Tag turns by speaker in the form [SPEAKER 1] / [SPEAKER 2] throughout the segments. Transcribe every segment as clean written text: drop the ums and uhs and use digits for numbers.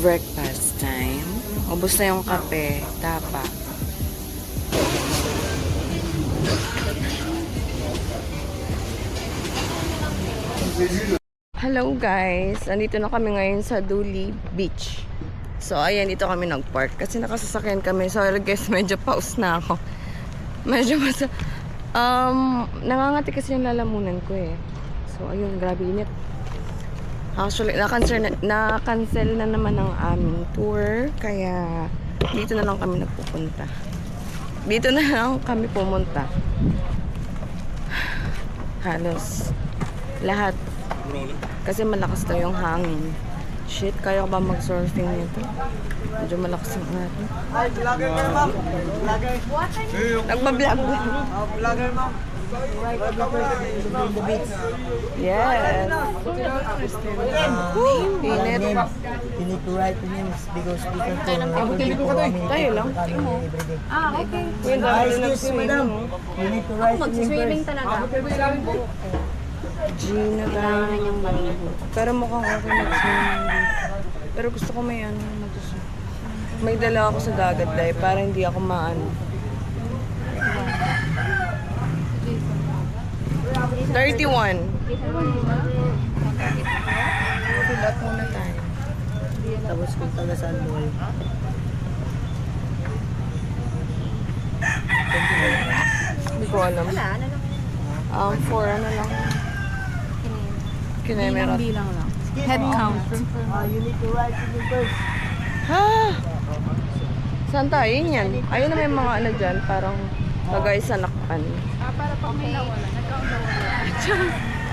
[SPEAKER 1] breakfast time. Ubus na yung kape, tapa. Hello guys! Andito na kami ngayon sa Duli Beach. So ayan, dito kami nag-park kasi nakasasakyan kami. Sorry guys, medyo pause na ako. Medyo nangangati kasi yung lalamunan ko eh. So ayun, grabe init. Actually, na-cancel na naman ang aming tour. Kaya, dito na lang kami nagpupunta. Dito na lang kami pumunta. Halos lahat. Kasi malakas daw yung hangin. Shit, kaya ko ba mag-surfing nito? Medyo malakas yung hangin.
[SPEAKER 2] Hi, vlogger ka, ma'am. Vlogger.
[SPEAKER 1] Nagpa-vlog.
[SPEAKER 2] Vlogger, ma'am.
[SPEAKER 1] Yes. Init.
[SPEAKER 2] You need to write the names because we can
[SPEAKER 1] Tayo lang.
[SPEAKER 3] Okay.
[SPEAKER 2] Excuse me, madam. You need to write the name
[SPEAKER 3] Mag-swimming
[SPEAKER 2] first.
[SPEAKER 3] talaga.
[SPEAKER 1] Gina
[SPEAKER 3] Kailangan
[SPEAKER 1] tayo.
[SPEAKER 3] niyang maligo.
[SPEAKER 1] Pero mukhang okay mag-swimming. Pero gusto ko may may dala ako sa dagat dahil para hindi ako maano. 31. Sulat muna tayo.
[SPEAKER 2] Tapos kung taga saan mo kayo?
[SPEAKER 1] Hindi ko alam.
[SPEAKER 3] Wala, ano lang.
[SPEAKER 1] 4 ano lang. Kinemerat.
[SPEAKER 3] Bilang lang. Head count.
[SPEAKER 2] You need to write the name first.
[SPEAKER 1] Ha? Saan tayo? Yun yan. Ayun na may mga ano dyan. Parang kagay sa nakpan.
[SPEAKER 3] Para pag may nawala. Nag-count nawala.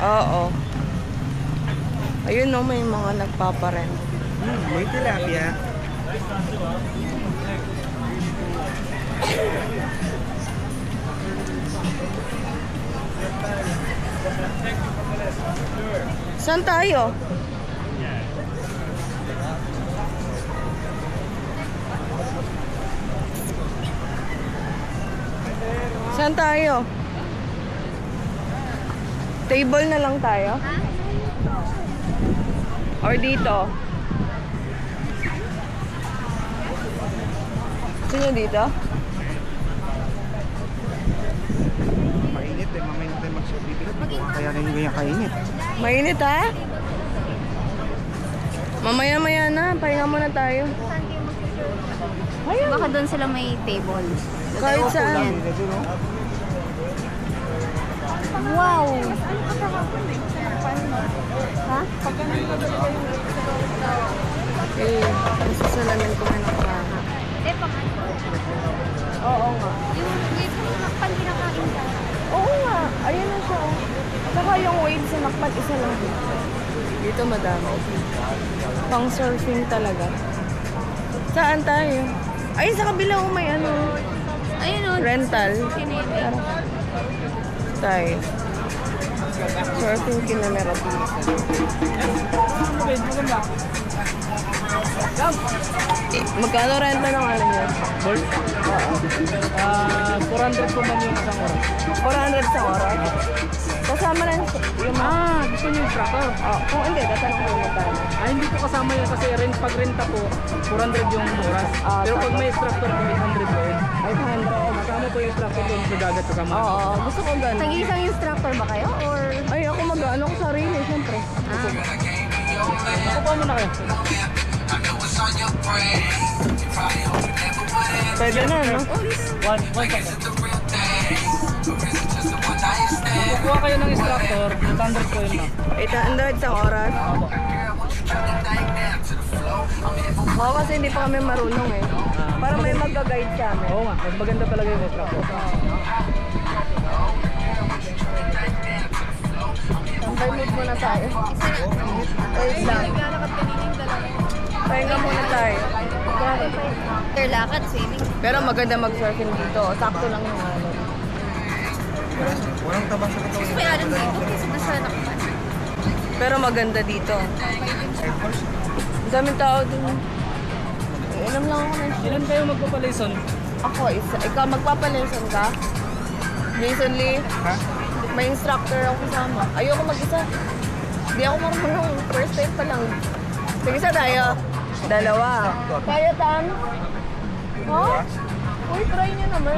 [SPEAKER 1] Oo. Ayun no, may mga nagpaparent.
[SPEAKER 2] May tilapia.
[SPEAKER 1] Saan tayo? Saan tayo? Table na lang tayo? Or dito? Sino dito?
[SPEAKER 2] Mainit eh. Mamaya na tayo mag-shopping. Kaya na yung ganyan kainit.
[SPEAKER 1] Mainit ha? Mamaya-maya na. Pahinga muna tayo. Ayun.
[SPEAKER 3] Baka doon sila may table.
[SPEAKER 1] Kahit saan.
[SPEAKER 3] Wow! Ha?
[SPEAKER 1] Eh, nasasalamin ko may nakakaha.
[SPEAKER 3] Eh, pang ano?
[SPEAKER 1] Oo nga.
[SPEAKER 3] Yung wait mo nakpan kinakain ka.
[SPEAKER 1] Oo nga. Ayun na siya. Saka yung wave sa nakpat, isa lang. Dito madami. Pang surfing talaga. Saan tayo? Ayun sa kabila ko may ano.
[SPEAKER 3] Ayun o.
[SPEAKER 1] Rental.
[SPEAKER 3] Kineme.
[SPEAKER 1] Tayo. Surfing Kinemerat. Magkano renta ng ano niya?
[SPEAKER 2] Bolt?
[SPEAKER 1] Oo.
[SPEAKER 2] 400 po man yung isang oras.
[SPEAKER 1] 400 sa oras. Kasama na yung
[SPEAKER 2] Gusto niyo yung instructor?
[SPEAKER 1] kung hindi, tatanong ko yung magkano.
[SPEAKER 2] Hindi po kasama yun kasi pag renta po, 400 yung oras. Pero pag may instructor po, 800 po yun.
[SPEAKER 1] 500.
[SPEAKER 2] Kasama po yung instructor doon sa dagat sa kama.
[SPEAKER 1] Oo, gusto ko ganun.
[SPEAKER 3] Tag-isang instructor ba kayo? Or...
[SPEAKER 1] Ay, ako mag-ano ko sarili, siyempre.
[SPEAKER 2] Ako po muna kayo.
[SPEAKER 1] Pwede na, no?
[SPEAKER 2] One second. Kukuha kayo ng instructor, 800 po yun na.
[SPEAKER 1] 800 sa oras. Oo, kasi hindi pa kami marunong eh. Para may mag-guide sa amin.
[SPEAKER 2] Oo nga, mas maganda talaga yung instructor.
[SPEAKER 1] Tambay mood muna tayo. Wait lang. Pahinga muna tayo.
[SPEAKER 3] Lakad, swimming.
[SPEAKER 1] Pero maganda mag-surfing dito. Sakto lang yung ano.
[SPEAKER 2] Walang tabang sa katawan.
[SPEAKER 3] May alam dito kasi nasa nakpan.
[SPEAKER 1] Pero maganda dito. Ang daming tao dun. Inom lang ako ng
[SPEAKER 2] Ilan kayo magpapalison?
[SPEAKER 1] Ako, isa. Ikaw, magpapalesson ka? Jason Lee?
[SPEAKER 2] Ha?
[SPEAKER 1] May instructor ako kasama. Ayoko mag-isa. Hindi ako marunong. First time pa lang. Sige, isa tayo. Dalawa. Kaya tan? Oh? Uy, try nyo naman.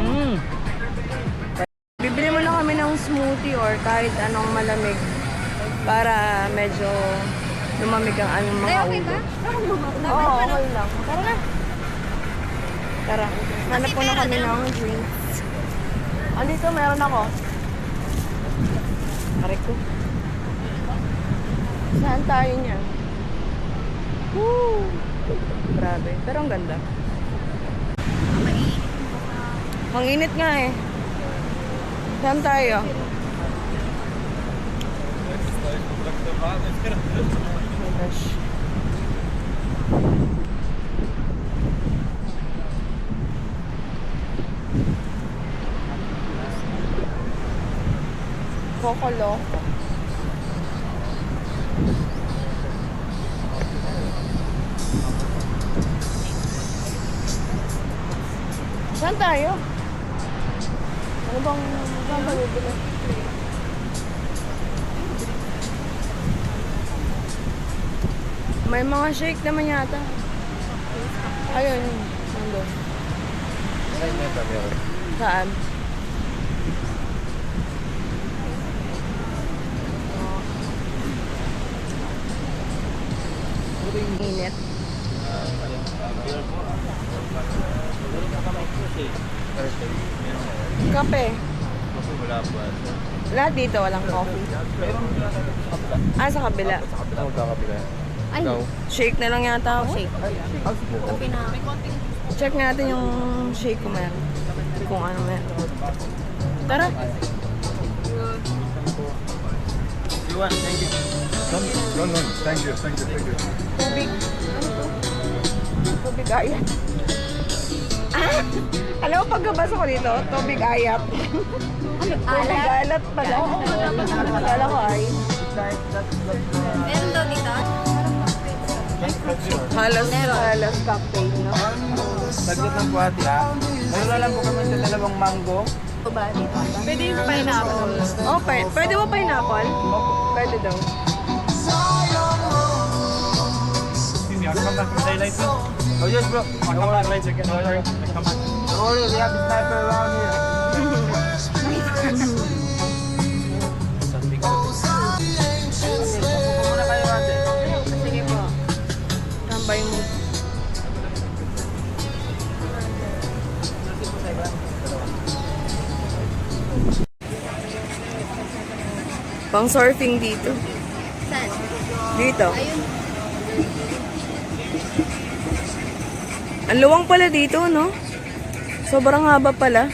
[SPEAKER 1] Bibili mo na kami ng smoothie or kahit anong malamig para medyo lumamig ang aming mga
[SPEAKER 3] Ay, okay
[SPEAKER 1] ulo.
[SPEAKER 3] ba?
[SPEAKER 1] Oo, okay lang. Tara na. Tara. Hanap po na kami ng drinks. Andito, meron ako. Aray ko. Saan tayo niyan? Woo! Grabe. Pero ang ganda. Ang init nga eh. Saan tayo? Oh my gosh. Coco Loco. Saan tayo? Ano bang saan tayo bibili? May mga shake naman yata. Ayun, nandun. Saan? Init. Kape. Lahat dito walang coffee. Ah, sa kabila.
[SPEAKER 3] Ay,
[SPEAKER 1] Shake na lang yata ako. Shake.
[SPEAKER 3] kape na.
[SPEAKER 1] Check natin yung shake ko meron. Kung ano meron. Tara.
[SPEAKER 4] You want? Thank you. No. Thank you.
[SPEAKER 1] Tubig. Tubig ayat. Ah! Alam mo, pagkabasa ko dito, tubig ayat. Tubig alat pala. Akala ko ay.
[SPEAKER 3] Meron daw dito?
[SPEAKER 1] Halos cocktail, no?
[SPEAKER 4] Sagot ng buhati ha. Meron na lang po kami sa dalawang mango.
[SPEAKER 3] Ito ba dito? Pwede yung pineapple.
[SPEAKER 1] Oh, pwede mo pineapple? Pwede daw.
[SPEAKER 4] Oh yes bro. I'll come back later again. Don't worry, we have the sniper around here. Muna kayo ate.
[SPEAKER 1] Sige po. Tambay mo. Pang surfing dito.
[SPEAKER 3] Saan?
[SPEAKER 1] Dito.
[SPEAKER 3] Ayun.
[SPEAKER 1] Ang luwang pala dito, no? Sobrang haba pala.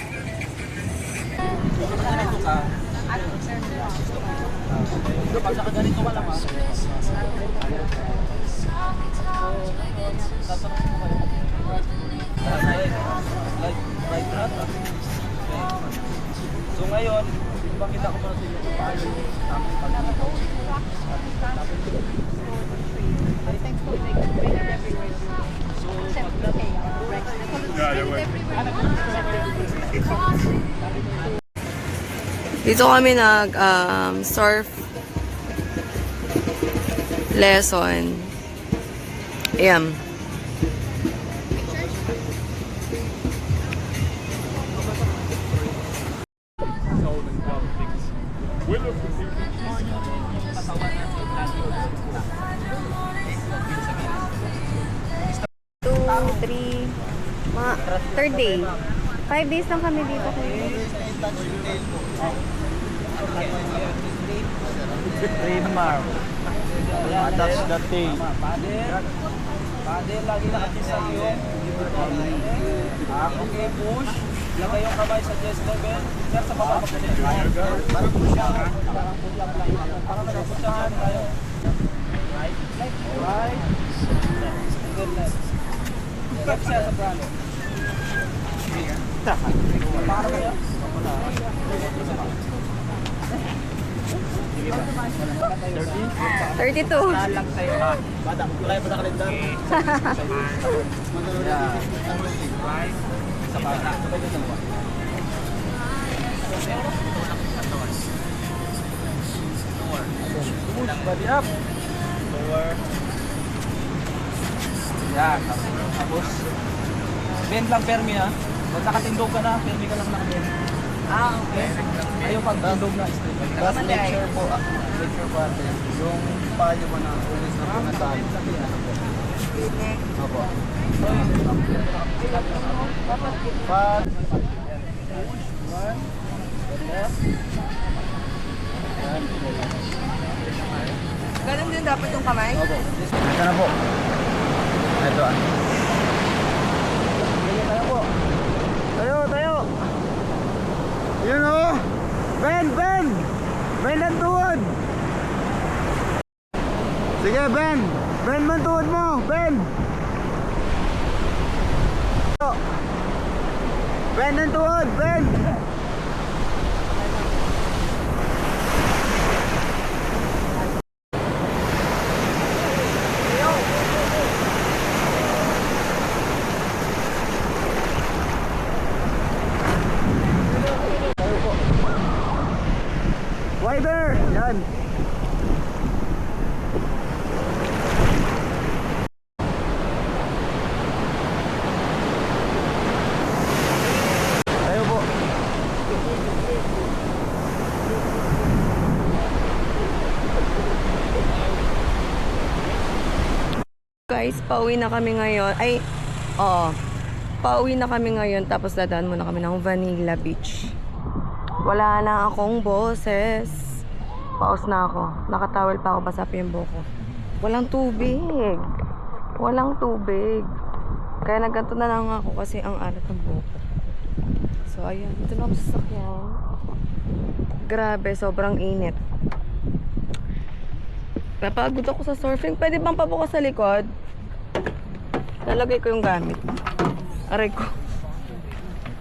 [SPEAKER 4] So ngayon, ipakita ko para sa inyo kung paano yung tamang pagdito.
[SPEAKER 1] Dito kami nag surf lesson. Ayan.
[SPEAKER 3] Mga third day. 5 days lang kami dito kuya.
[SPEAKER 4] Trademark. Attach the tape. Paddle, lagi natin sa iyo. Okay, push. Lagay yung kamay sa chest level. Sir, sa baba pa din. Parang push lang. Parang push lang. Parang nagpusyahan tayo. Right. Right. Good left. Left siya sa bralo. Para kayo?
[SPEAKER 1] 32.
[SPEAKER 4] Lang tayo ha. Bata, kulay pa sa kalendar. Right. Sa bata. Sabay ka dalawa. Push. Body up. Lower. Yan. Tapos, bend lang permi ha. Pag nakatindog ka na, permi ka lang nakabend.
[SPEAKER 1] Okay.
[SPEAKER 4] Ayaw pag tindog na straight.
[SPEAKER 5] Tapos make sure po, ate, yung palyo mo na ulis na punasan. Opo. Pag
[SPEAKER 1] Ganun din dapat yung kamay?
[SPEAKER 5] Opo. Ito na po. Ito ah. Tayo po. Tayo. Yun o. Ben. Ben ang tuhod. Sige, Ben. Ben mo ang tuhod mo. Ben. Ben ang tuhod. Ben. Wider. Yan. Tayo po.
[SPEAKER 1] Guys, pauwi na kami ngayon. Ay, oo. Pauwi na kami ngayon tapos dadaan muna kami ng Vanilla Beach. Wala na akong boses. Paus na ako. Nakatawel pa ako, basa pa yung buhok ko. Walang tubig. Walang tubig. Kaya nagganto na lang ako kasi ang alat ng buhok ko. So, ayan. Ito na ako sa sasakyan. Grabe, sobrang init. Napagod ako sa surfing. Pwede bang pabukas sa likod? Lalagay ko yung gamit. Aray ko.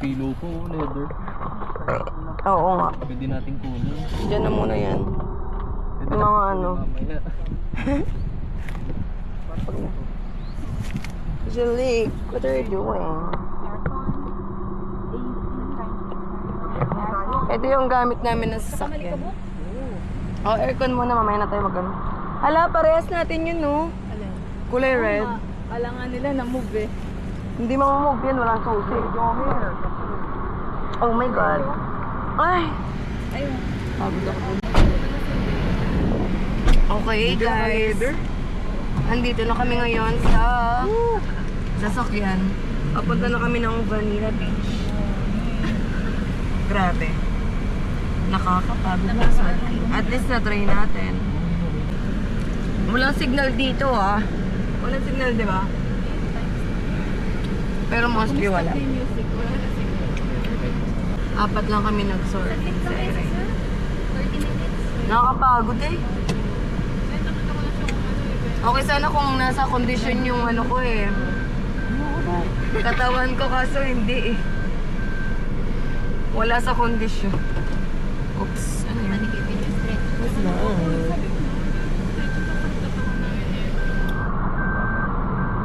[SPEAKER 4] Pilo po, leather.
[SPEAKER 1] Oo nga.
[SPEAKER 4] Pwede nating kunin.
[SPEAKER 1] Diyan na muna yan. Yung mga ano. Angelique, what are you doing? Ito yung gamit namin ng sasakyan. Oh, aircon muna, mamaya na tayo mag-ano. Hala, parehas natin yun, no? Kulay red.
[SPEAKER 3] Alangan nila na move eh.
[SPEAKER 1] Hindi mamamove yan, walang susi. Oh my God. Ay!
[SPEAKER 3] Ayun.
[SPEAKER 1] Pagod ako. Okay, guys. Andito na kami ngayon sa sasakyan. Papunta na kami ng Vanilla Beach. Grabe. Nakakapagod na sa atin. At least na-try natin. Walang signal dito ah. Walang signal, di ba? Pero mostly wala. Apat lang kami nag-surfing sa area. Nakakapagod eh. Okay sana kung nasa kondisyon yung ano ko eh. Katawan ko kaso hindi eh. Wala sa kondisyon. Oops. Ano yun? What's that?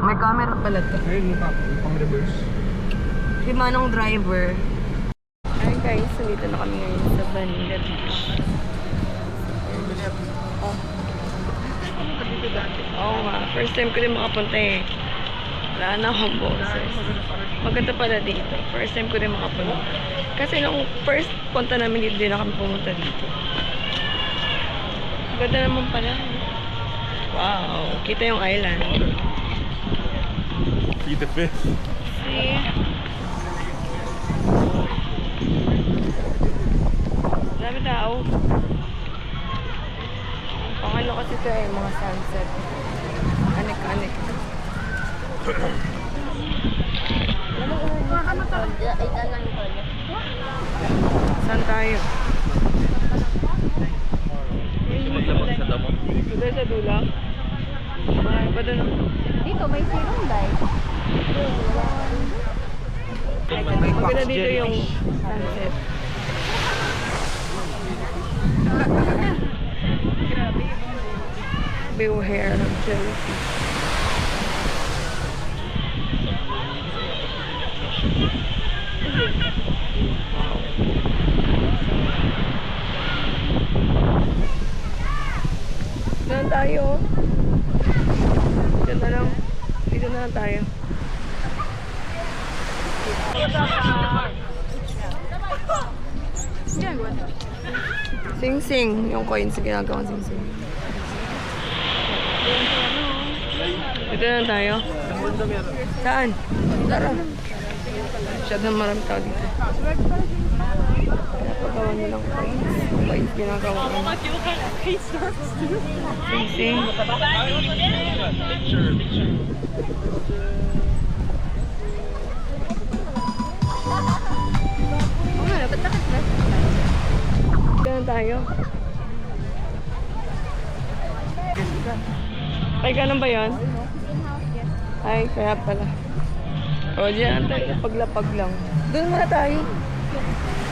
[SPEAKER 1] May camera pala to.
[SPEAKER 5] Ayun, pang reverse.
[SPEAKER 1] Si Manong driver. Ayun guys, nandito na kami ngayon sa Vanilla Beach. Oh. Dito dati. Oo nga, first time ko din makapunta eh. Wala na akong boses. Maganda pala dito. First time ko din makapunta. Kasi nung first punta namin dito, din na kami pumunta dito. Ganda naman pala. Wow, kita yung island.
[SPEAKER 5] See the fish.
[SPEAKER 1] See? Dami tao. Pang ano kasi ito eh, mga sunset. Anik-anik. Saan tayo? Dito sa dula? Ay, pa doon.
[SPEAKER 3] Dito may sirunday.
[SPEAKER 1] Maganda dito yung sunset. Beware ng jellyfish. Saan tayo? Diyan na lang. Dito na lang tayo. Sing-sing. Yung coins ginagawang sing-sing. Dito na lang tayo. Saan? Tara. Masyadong marami tao dito. Pinapagawa nilang coins. Coins ginagawa ko. Sing-sing. Dito na tayo. Ay, ganun ba yun? Ay, kaya pala. O, dyan tayo. Paglapag lang. Doon muna tayo.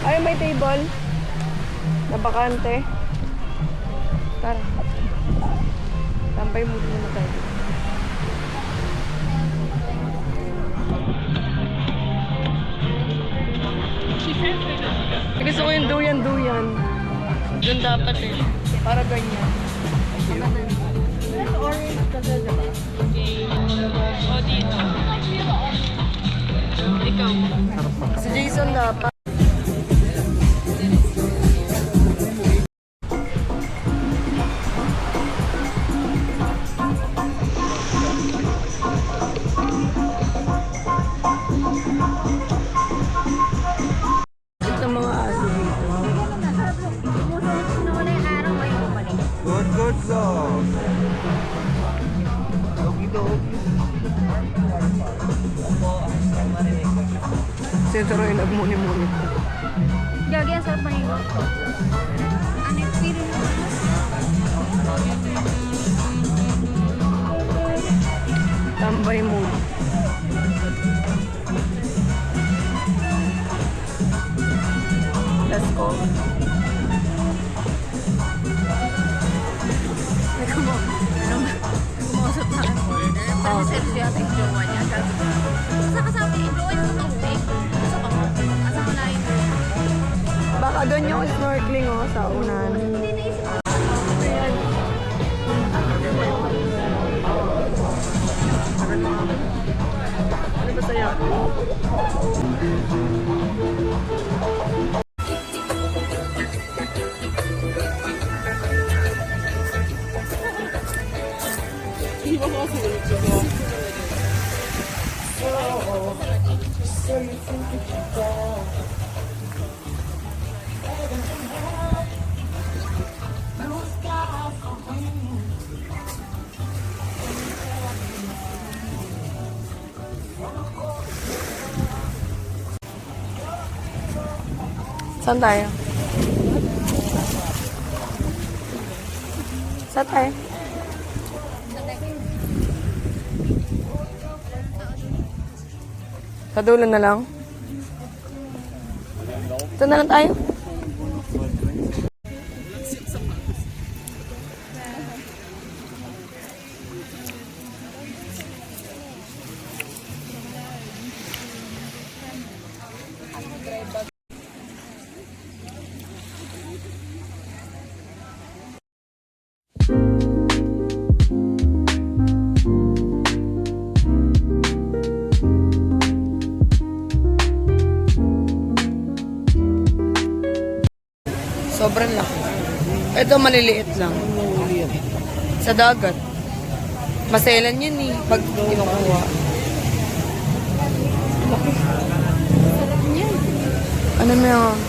[SPEAKER 1] Ay, may table. Na bakante. Tara. Tampay muna tayo. Gusto ko yung duyan-duyan. Doon dapat eh. Para ganyan. Si Jason dapat. Ito mga aso dito.
[SPEAKER 3] Nawala yung araw ay bumalik.
[SPEAKER 5] Good, good, dog. Doggy, doggy.
[SPEAKER 1] Sensor yung nagmuni-muni.
[SPEAKER 3] Gagi, ang sarap mahigo. Ano yung feeling mo?
[SPEAKER 1] Tambay mo. Let's go.
[SPEAKER 3] Kumausap na ang order. Kasi seriously yata yung jowa niya. Kasama yung jowa niya sa tubig. Sa pang kasama na yun.
[SPEAKER 1] Baka doon yung snorkeling oh, sa unan.
[SPEAKER 3] Hindi naisip ko.
[SPEAKER 1] Ano ba sa'yo? Saan tayo? Saan tayo? Sa dulo na lang? Ito na lang tayo? Sobrang laki. Ito maliliit lang. Sa dagat. Maselan yun eh. Pag kinukuha. Laki. Ano mo yung...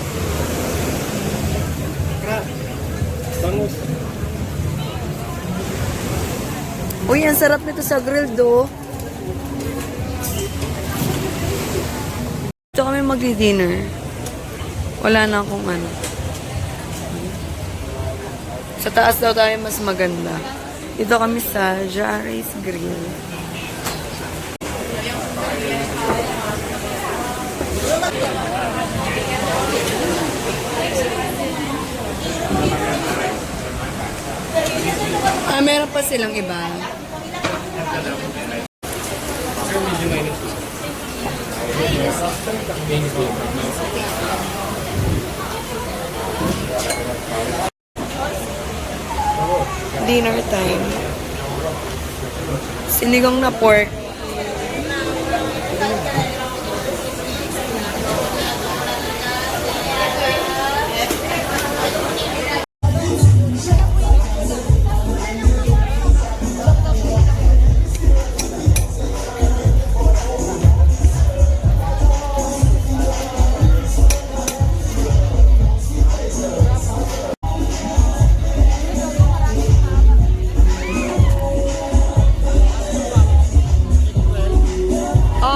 [SPEAKER 5] Bangus.
[SPEAKER 1] Uy, ang sarap nito sa grill do. Dito kami magdi-dinner. Wala na akong ano. Sa taas daw tayo mas maganda. Dito kami sa Jare's Grill. Ah, meron pa silang iba. Dinner time. Sinigang na pork.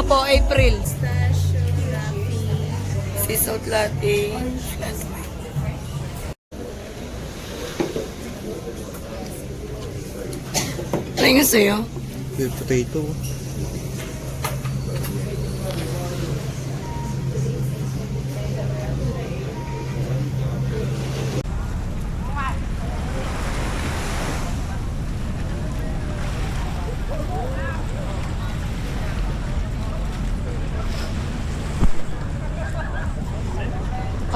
[SPEAKER 1] po, April.
[SPEAKER 3] Pistachio, coffee.
[SPEAKER 1] Sea salt latte. Ano yung sa'yo?
[SPEAKER 5] With potato.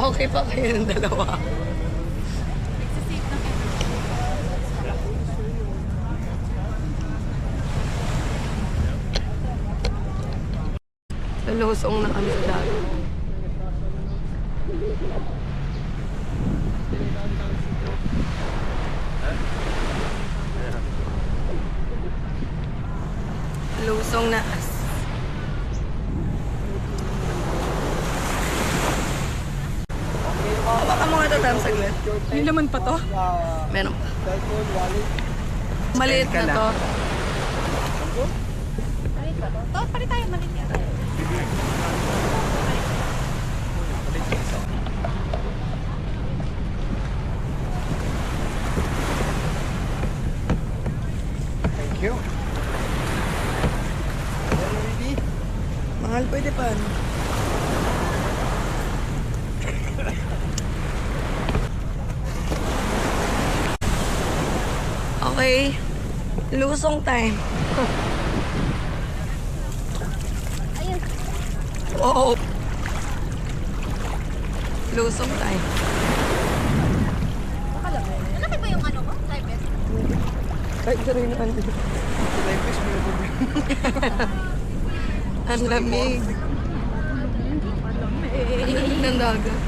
[SPEAKER 1] Okay pa kayo ng dalawa. Lusong na kami sa dagat. Lusong na as. Baka mga tatam saglit.
[SPEAKER 2] May laman pa to?
[SPEAKER 1] Meron pa.
[SPEAKER 5] Cellphone, wallet.
[SPEAKER 1] Maliit na to.
[SPEAKER 3] Palit ba to? To, palit tayo, malit yan.
[SPEAKER 5] Thank you. Ready?
[SPEAKER 1] Mahal, pwede pa. Okay. Lusong time.
[SPEAKER 3] Ayun.
[SPEAKER 1] Oo. Lusong time.
[SPEAKER 3] Malaki ba yung ano ko? Type it.
[SPEAKER 1] Kahit sarili naman din.
[SPEAKER 5] Life is beautiful.
[SPEAKER 1] Ang lamig. Lamig ng dagat.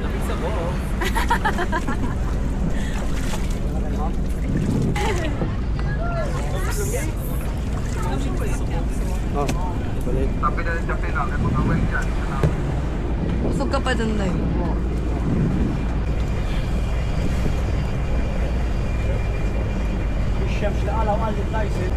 [SPEAKER 2] Lamig sa buo.
[SPEAKER 5] Oh, balik.
[SPEAKER 1] Busog ka pa dun, Day.
[SPEAKER 5] الشمس الأعلى وقال لي بلايسد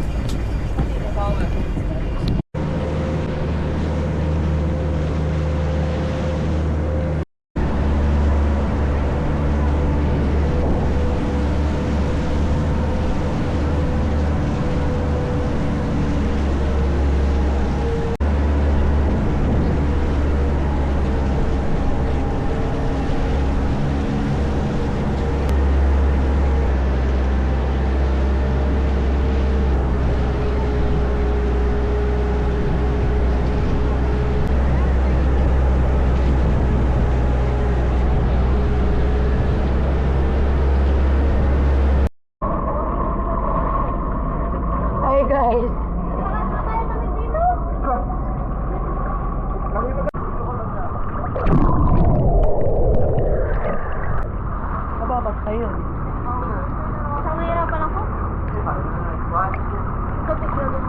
[SPEAKER 1] Hi, guys. Mababas tayo.
[SPEAKER 3] Isang nahirapan ako. Kapit na doon.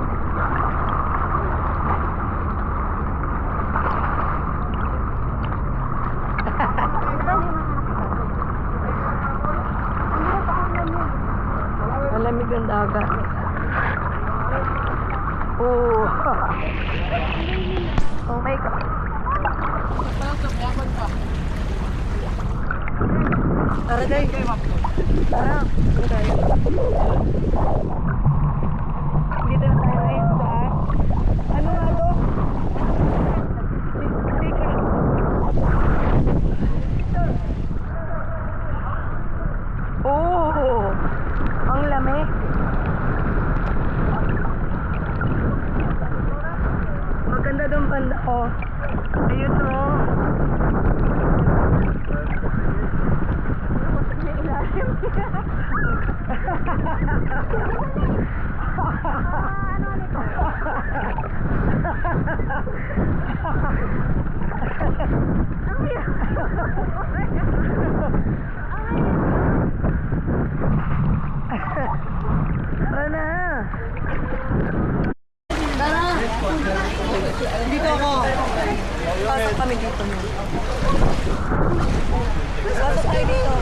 [SPEAKER 1] Malamig ang dagat. Oh. Oh my God. Tara, Day. Tara. Okay. Dito na tayo ngayon sa... Ano nga to? Secret. Oh! Ang lamig. Maganda doon banda ko. Ayun no. Ano? Dito ako. Pasok kami dito. Pasok tayo dito.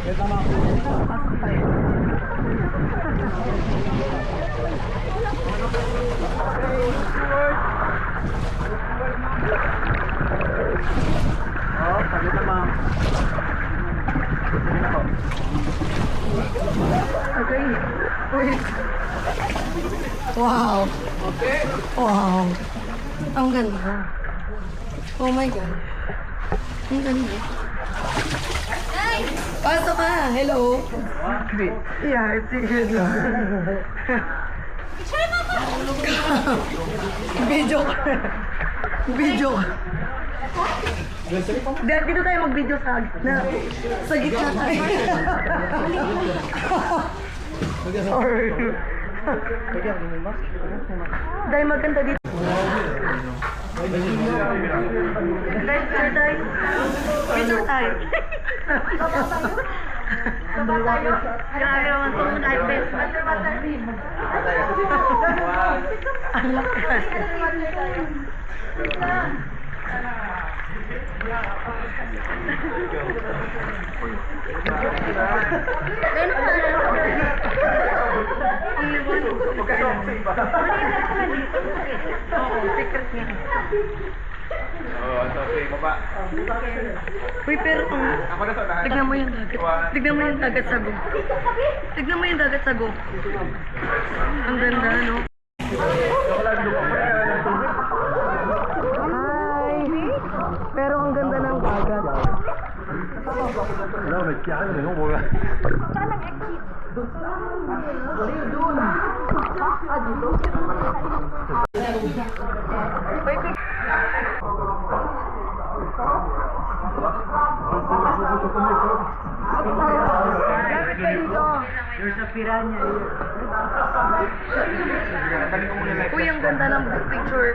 [SPEAKER 5] Oh, sabi na ma'am.
[SPEAKER 1] Okay. Wait. Wow. Wow. Ang ganda. Oh my God. Ang ganda. Pasok ka. Hello. Yeah, it's good. Video ka. Video ka. Dito tayo mag-video sa gitna. Sa gitna tayo. Sorry. Dahil maganda dito. Picture tayo. Picture tayo. Grabe naman itong iPad. Ang lakas. Uy, pero tignan mo yung dagat. Tignan mo yung dagat sa go. Tignan mo yung dagat sa go. Ang ganda, no? Hi! Pero ang ganda ng dagat. Uy, ang ganda ng picture.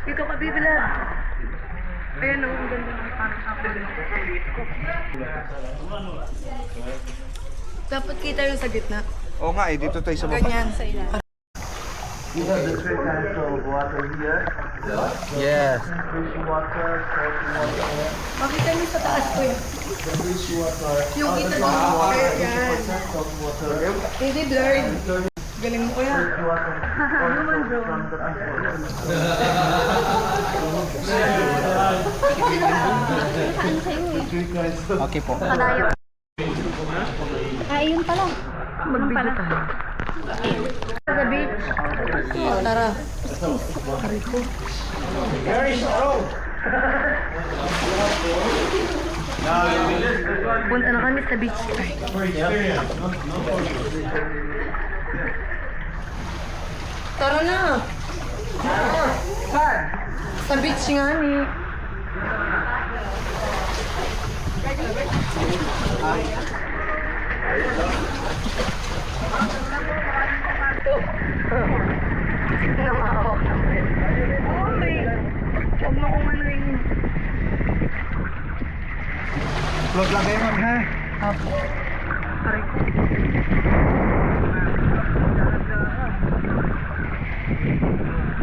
[SPEAKER 1] Dito ka bibilan. Ayun, ang ganda ng parang ako. Dapat kita yung sa gitna.
[SPEAKER 5] Oo nga eh, dito tayo sa baba.
[SPEAKER 1] Ganyan.
[SPEAKER 5] We have the three kinds of water here.
[SPEAKER 4] Yes.
[SPEAKER 5] Fresh water, salty water,
[SPEAKER 1] Makita niyo sa taas ko yun.
[SPEAKER 5] the fresh water.
[SPEAKER 1] Yung kita
[SPEAKER 5] Salt
[SPEAKER 1] dito.
[SPEAKER 5] water,
[SPEAKER 1] Ayan.
[SPEAKER 5] 80% salt water.
[SPEAKER 1] Hindi blurred. Galing mo kuya.
[SPEAKER 5] Fresh water also from the three kinds of
[SPEAKER 4] Okay po.
[SPEAKER 3] Ay, yun pala.
[SPEAKER 1] Mag-video tayo. Sa beach. Oh, tara. Aray ko. Punta na kami sa beach. Tara na. Sa beach nga ni. Namahawak naman. Okay. Huwag mo kung ano yun.
[SPEAKER 5] Float lang kayo ma'am ha?
[SPEAKER 1] Apo. Aray ko.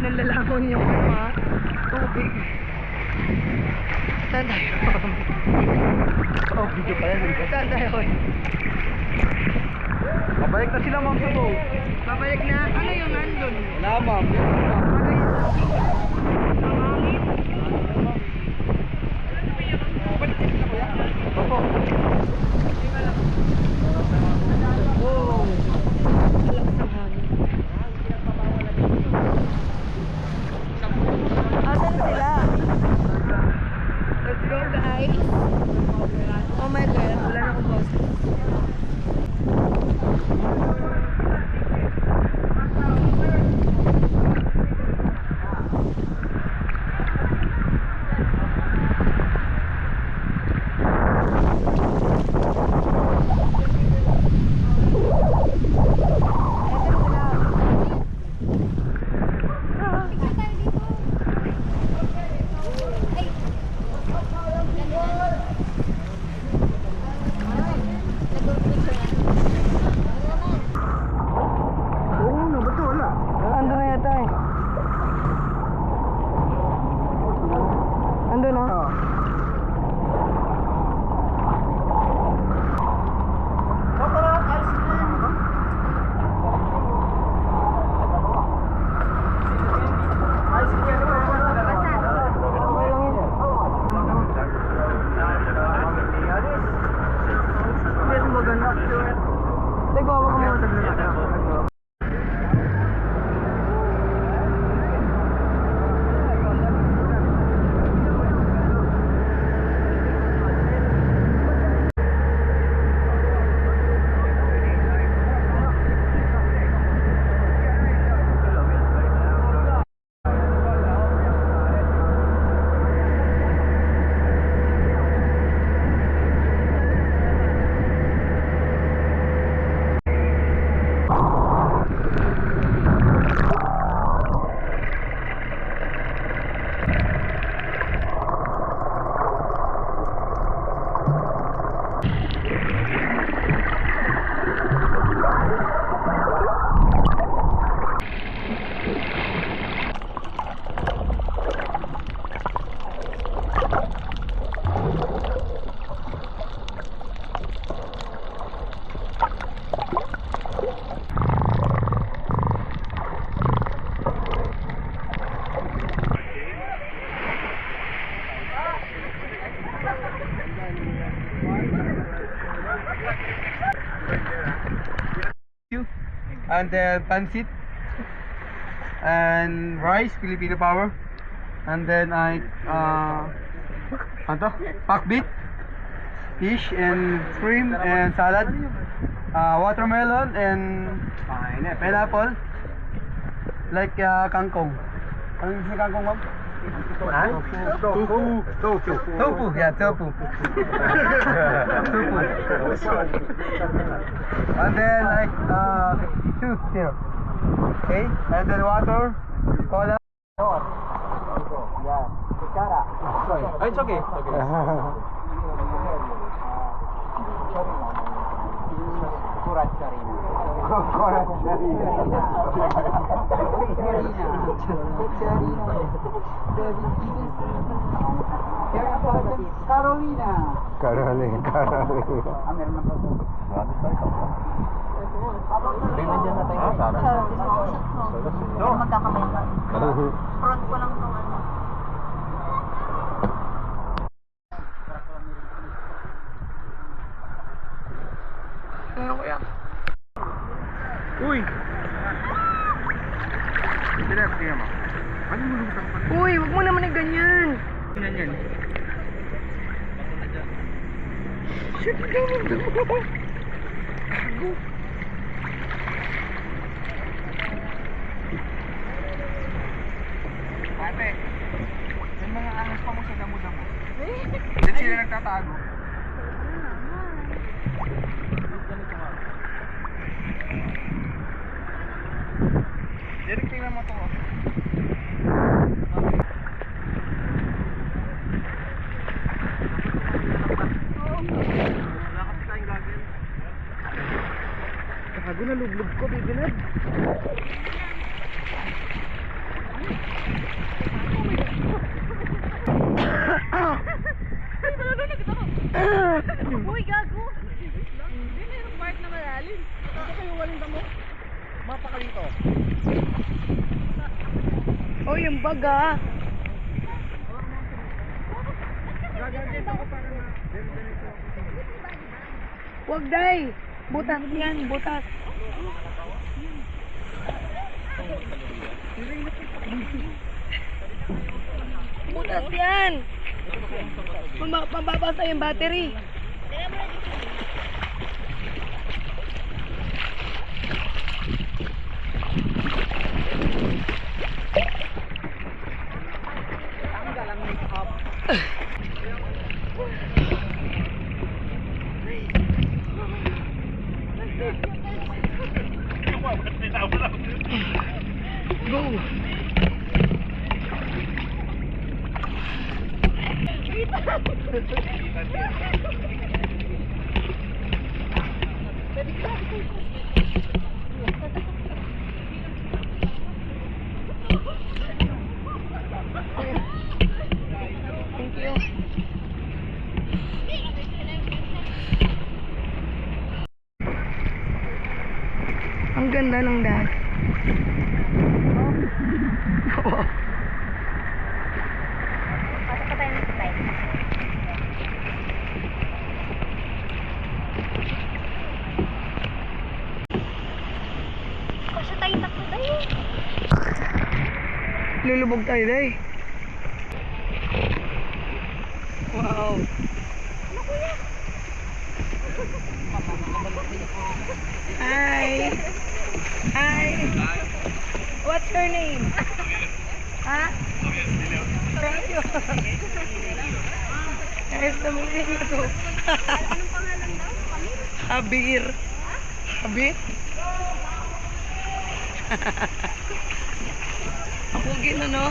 [SPEAKER 1] Nalalakon yung mga tubig. Saan tayo?
[SPEAKER 5] Oh, video pala.
[SPEAKER 1] Saan tayo?
[SPEAKER 5] Pabalik na sila ma'am sa boat.
[SPEAKER 1] Babalik na. Ano yung nandun?
[SPEAKER 5] Wala ma'am.
[SPEAKER 1] Ano yun?
[SPEAKER 5] Opo.
[SPEAKER 1] Wow. Lakas ng hangin. Asan sila? Let's go guys. Oh my God. Wala na akong boss.
[SPEAKER 5] and then pancit, and rice, Filipino power, and then ano to? Pakbit, fish and shrimp and salad, watermelon and pineapple, like kangkong. Anong gusto kangkong, ma'am? Tofu. Tofu, yeah, tofu. Tofu. And then like soup here. Okay, and then water, cola. Yeah, it's okay. Kurat Sarina. Carolina.
[SPEAKER 3] Magkakamay ka. Front ko lang tong ano.
[SPEAKER 1] Ano kuya?
[SPEAKER 5] Uy!
[SPEAKER 1] Uy, wag mo naman na ganyan. Shit, ganyan daw.
[SPEAKER 5] Ate, may mga ahas pa mo sa damo-damo. Diyan sila nagtatago. Derek, tingnan mo to. Gago na lublog ko, bibinad.
[SPEAKER 3] Uy, gago! Hindi na yung part na malalim. Ito kayo walang damo.
[SPEAKER 5] Mapa ka dito.
[SPEAKER 1] Oh, yung baga. Wag day. Butas yan, butas. Butas yan. Mababasa yung battery. Go. Thank you. Ang ganda ng dahil.
[SPEAKER 3] Pasok ka tayo ng slide. Kasi tayo takbo tayo.
[SPEAKER 1] Lulubog tayo day. Wow. Hi. Hi. What's your name? Ha? Thank you. Nice to meet you too.
[SPEAKER 3] Anong pangalan daw? Pamir?
[SPEAKER 1] Habir. Habir? Ako gino, no?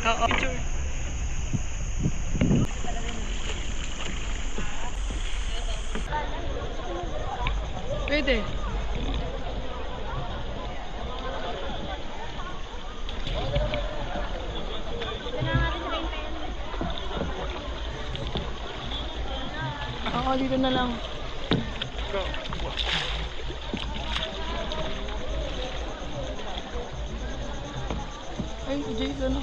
[SPEAKER 1] Oo. Picture. Pwede. Oo, dito na lang. Ay, si Jason.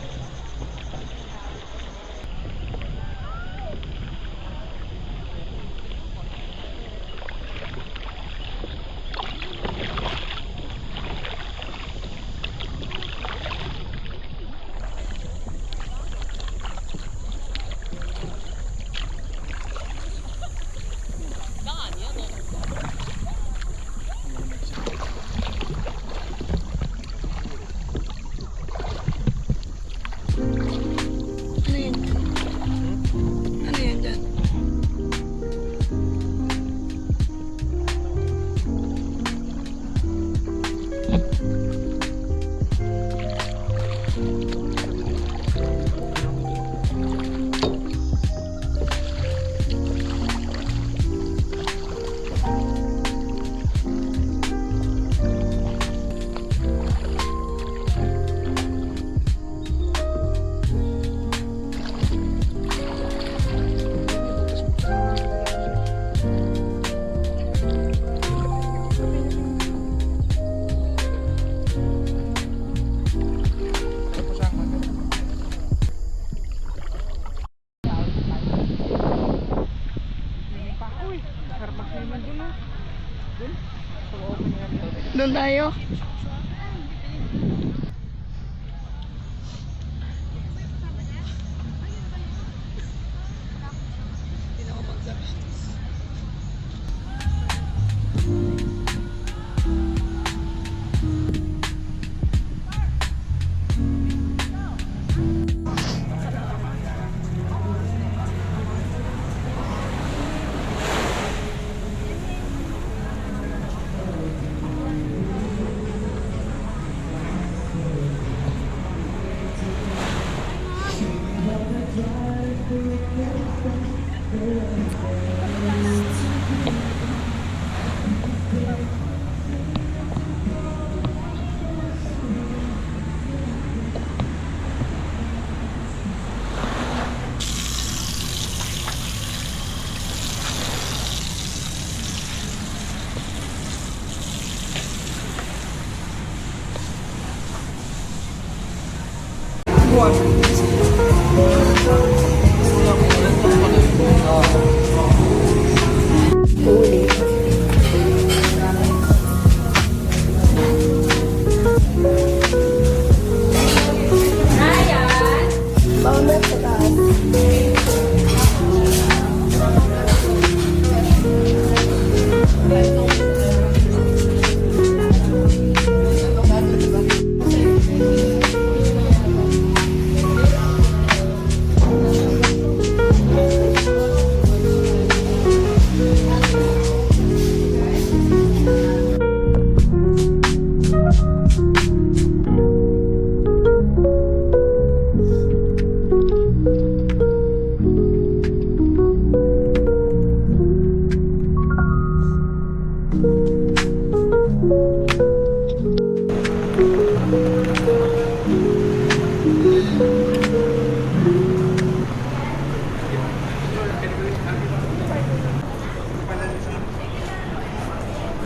[SPEAKER 1] Doon tayo.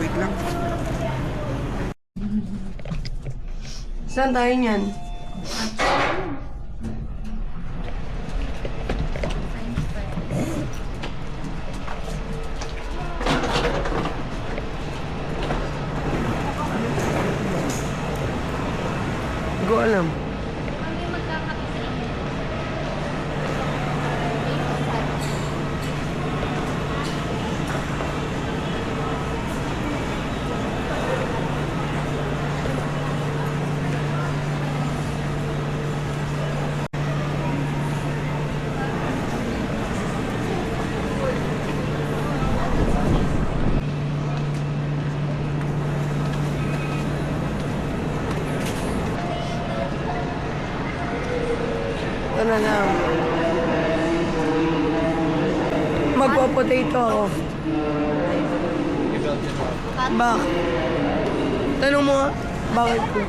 [SPEAKER 5] Wait lang.
[SPEAKER 1] Saan tayo niyan? Hindi ko alam. Ito na lang. Magpo-potato ako. Bakit? Tanong mo nga, bakit ko?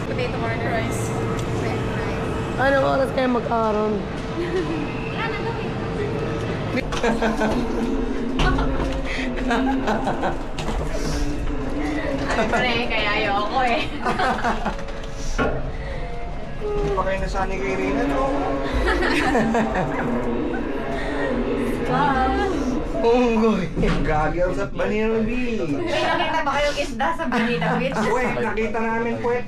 [SPEAKER 3] Potato corn rice.
[SPEAKER 1] Anong oras kayo magkakaroon?
[SPEAKER 3] Wala na gawin. Ano pa rin, kaya ayoko eh.
[SPEAKER 5] Pa kayo nasanay kay Rina, no?
[SPEAKER 1] Unggoy.
[SPEAKER 5] Gagawin sa Banana Beach.
[SPEAKER 3] May nakita ba kayong isda sa Bonita Beach?
[SPEAKER 5] Puwet, nakita namin puwet.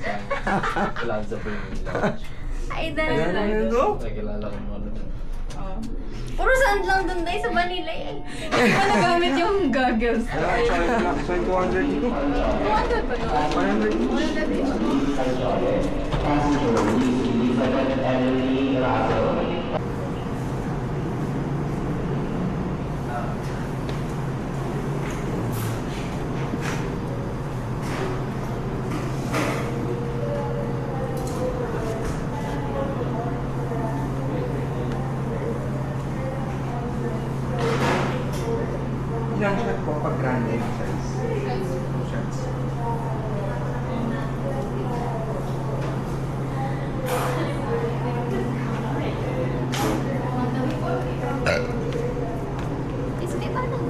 [SPEAKER 4] Plaza po yung lunch.
[SPEAKER 3] Ay,
[SPEAKER 5] Ano
[SPEAKER 3] dahil.
[SPEAKER 5] ito?
[SPEAKER 4] Nakilala ko mo ano.
[SPEAKER 3] Puro sand lang dun dahil sa Manila eh. Hindi ko nagamit yung goggles.
[SPEAKER 5] Sorry, 200 dito.
[SPEAKER 3] 200 pa doon.
[SPEAKER 5] 100. Ilang shot po pag grande yung size? 2 shots.
[SPEAKER 3] Isli pa lang.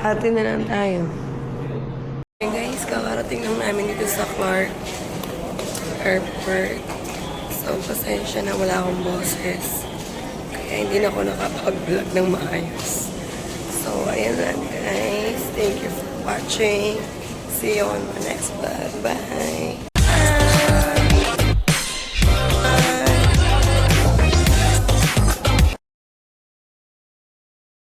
[SPEAKER 1] Ate na lang tayo. Okay guys, kakarating lang namin dito sa Clark Airport. So, pasensya na wala akong boses. Kaya hindi na ako nakapag-vlog ng maayos. So, ayan lang guys. Thank you for watching. See you on my next vlog. Bye!